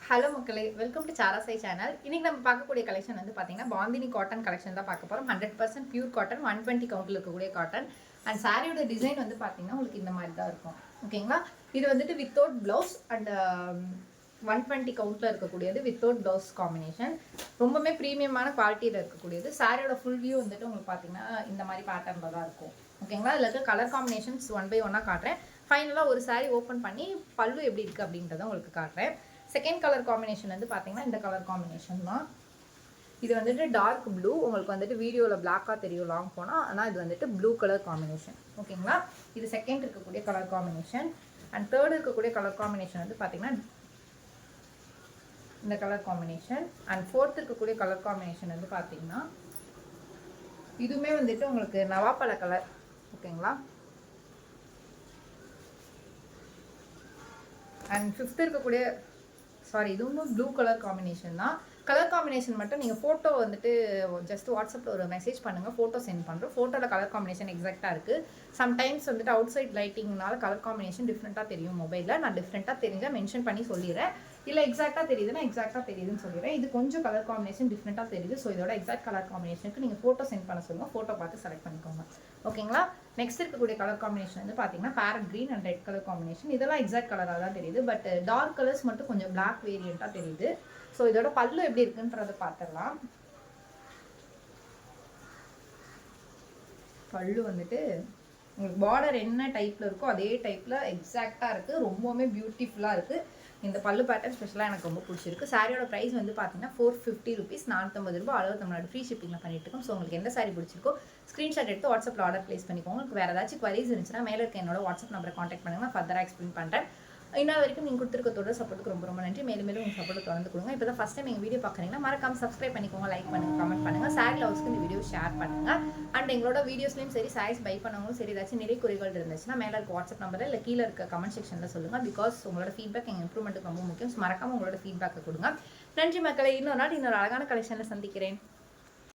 Hello மக்களே, welcome to Sara Sai channel. இன்னைக்கு நம்ம பார்க்கக்கூடிய கலெக்ஷன் வந்து பார்த்தீங்கன்னா பாந்தினி காட்டன் கலெக்ஷன் தான் பார்க்க போகிறோம். 100% பியூர் காட்டன், 120 கவுண்டில் இருக்கக்கூடிய காட்டன். அண்ட் சாரியோட டிசைன் வந்து பார்த்தீங்கன்னா உங்களுக்கு இந்த மாதிரி தான் இருக்கும். ஓகேங்களா? இது வந்துட்டு வித்தவுட் ப்ளவுஸ் அண்ட் 120 கவுண்டில் இருக்கக்கூடியது வித்தவுட் ப்ளவுஸ் காம்பினேஷன். ரொம்பவே ப்ரீமியமான குவாலிட்டியில் இருக்கக்கூடியது. சாரியோட ஃபுல் வியூ வந்துட்டு உங்களுக்கு பார்த்தீங்கன்னா இந்த மாதிரி பேட்டர்னில் தான் இருக்கும். ஓகேங்களா? இதில் இருக்க கலர் காம்பினேஷன்ஸ் ஒன் பை ஒன்னாக காட்டுறேன். ஃபைனலாக ஒரு சாரி ஓப்பன் பண்ணி பல்லு எப்படி இருக்குது அப்படின்றத உங்களுக்கு காட்டுறேன். செகண்ட் கலர் காம்பினேஷன் வந்து பார்த்தீங்கன்னா இந்த கலர் காம்பினேஷன் தான். இது வந்துட்டு டார்க் ப்ளூ. உங்களுக்கு வந்துட்டு வீடியோவில் பிளாக்காக தெரியும் லாங் போனால், ஆனால் இது வந்துட்டு ப்ளூ கலர் காம்பினேஷன். ஓகேங்களா? இது செகண்ட் இருக்கக்கூடிய கலர் காம்பினேஷன். அண்ட் தேர்ட் இருக்கக்கூடிய கலர் காம்பினேஷன் வந்து பார்த்தீங்கன்னா இந்த கலர் காம்பினேஷன். அண்ட் ஃபோர்த் இருக்கக்கூடிய கலர் காம்பினேஷன் வந்து பார்த்தீங்கன்னா இதுவுமே வந்துட்டு உங்களுக்கு நவாப்பழ கலர். ஓகேங்களா? அண்ட் ஃபிஃப்த் இருக்கக்கூடிய இதுவும் ப்ளூ கலர் காம்பினேஷன் தான். கலர் காம்பினேஷன் மட்டும் நீங்கள் ஃபோட்டோ வந்துட்டு ஜஸ்ட் வாட்ஸ்அப்பில் ஒரு மெசேஜ் பண்ணுங்கள், ஃபோட்டோ சென்ட் பண்ணுறோம். ஃபோட்டோவில் கலர் காம்பினேஷன் எக்ஸாக்டாக இருக்குது. சம்டைம்ஸ் வந்துட்டு அவுட் சைட் லைட்டிங்னால கலர் காம்பினேஷன் டிஃப்ரெண்ட்டாக தெரியும் மொபைலில். நான் டிஃப்ரெண்ட்டாக தெரிஞ்சால் மென்ஷன் பண்ணி சொல்லிடுறேன். இல்லை எக்ஸாக்டாக தெரியுதுன்னா எக்ஸாக்டாக தெரியுதுன்னு சொல்லிடுறேன். இது கொஞ்சம் கலர் காம்பினேஷன் டிஃப்ரெண்ட்டாக தெரியுது. ஸோ இதோட எக்ஸாக்ட் கலர் காம்பினேஷனுக்கு நீங்கள் ஃபோட்டோ சென்ட் பண்ண சொல்லுங்கள், ஃபோட்டோ பார்த்து செலக்ட் பண்ணிக்கோங்க. ஓகேங்களா? நெக்ஸ்ட் இருக்கக்கூடிய கலர் காம்பினேஷன் வந்து பார்த்தீங்கன்னா farad green and red colour combination. இதெல்லாம் எக்ஸாக்ட் கலராக தான் தெரியுது. பட் டார்க் கலர்ஸ் மட்டும் கொஞ்சம் பிளாக் வேரியண்ட்டாக தெரியுது. ஸோ இதோட பல்லு எப்படி இருக்குன்றதை பார்த்துடலாம். பல்லு வந்துட்டு உங்களுக்கு பார்டர் என்ன டைப்பில் இருக்கோ அதே டைப்பில் எக்ஸாக்டாக இருக்குது. ரொம்பவுமே பியூட்டிஃபுல்லாக இருக்குது. இந்த பல்லு பேட்டர்ன் ஸ்பெஷலாக எனக்கு ரொம்ப பிடிச்சிருக்கு. சாரியோட ப்ரைஸ் வந்து பார்த்தீங்கன்னா 450 ருபீஸ், 450 ரூபாய். அளவு தமிழ்நாடு ஃப்ரீ ஷிப்பிங்கில் பண்ணிட்டு இருக்கோம். ஸோ உங்களுக்கு எந்த சாரி பிடிச்சிருக்கோ ஸ்க்ரீன்ஷாட் எடுத்து வாட்ஸ்அப்பில் ஆர்டர் ப்ளேஸ் பண்ணிக்கோங்க. உங்களுக்கு வேறு ஏதாச்சும் குவரிஸ் இருந்துச்சுன்னா மேலே இருக்க என்னோட வாட்ஸ்அப் நம்பரை காண்டாக்ட் பண்ணுங்கள். நான் ஃபர்தராக எக்ஸ்பிளைன் பண்ணுறேன். இன்னொரு வரைக்கும் நீங்கள் கொடுத்துருக்கத்தோட சப்போர்ட்டுக்கு ரொம்ப ரொம்ப நன்றி. மேலும் மேலும் உங்கள் சப்போர்ட் தொடர்ந்து கொடுங்க. இப்போ தான் ஃபஸ்ட் டைம் எங்கள் வீடியோ பார்க்குறீங்கன்னா மறக்காம சப்ஸ்கிரைப் பண்ணிக்கோங்க, லைக் பண்ணுங்கள், கமெண்ட் பண்ணுங்கள். சாரி லவ்ஸ்க்கு இந்த வீடியோ ஷேர் பண்ணுங்கள். அண்ட் எங்களோட வீடியோஸ்லையும் சரி சாரீஸ் பை பண்ணவங்களும் சரி ஏதாச்சும் நிறைய குறைகள் இருந்துச்சுன்னா மேலே இருக்க வாட்ஸ்அப் நம்பரில் இல்லை கீழே இருக்க கமெண்ட் செக்ஷனில் சொல்லுங்கள். பிகாஸ் உங்களோட ஃபீட்பேக் எங்கள் இம்ப்ரூவ்மெண்ட்டுக்கு ரொம்ப முக்கியம். ஸோ மறக்காம உங்களோட ஃபீட்பேக்கை கொடுங்க. நன்றி மக்களை. இன்னொரு நாள் இன்னொரு அழகான கலெக்ஷனில் சந்திக்கிறேன்.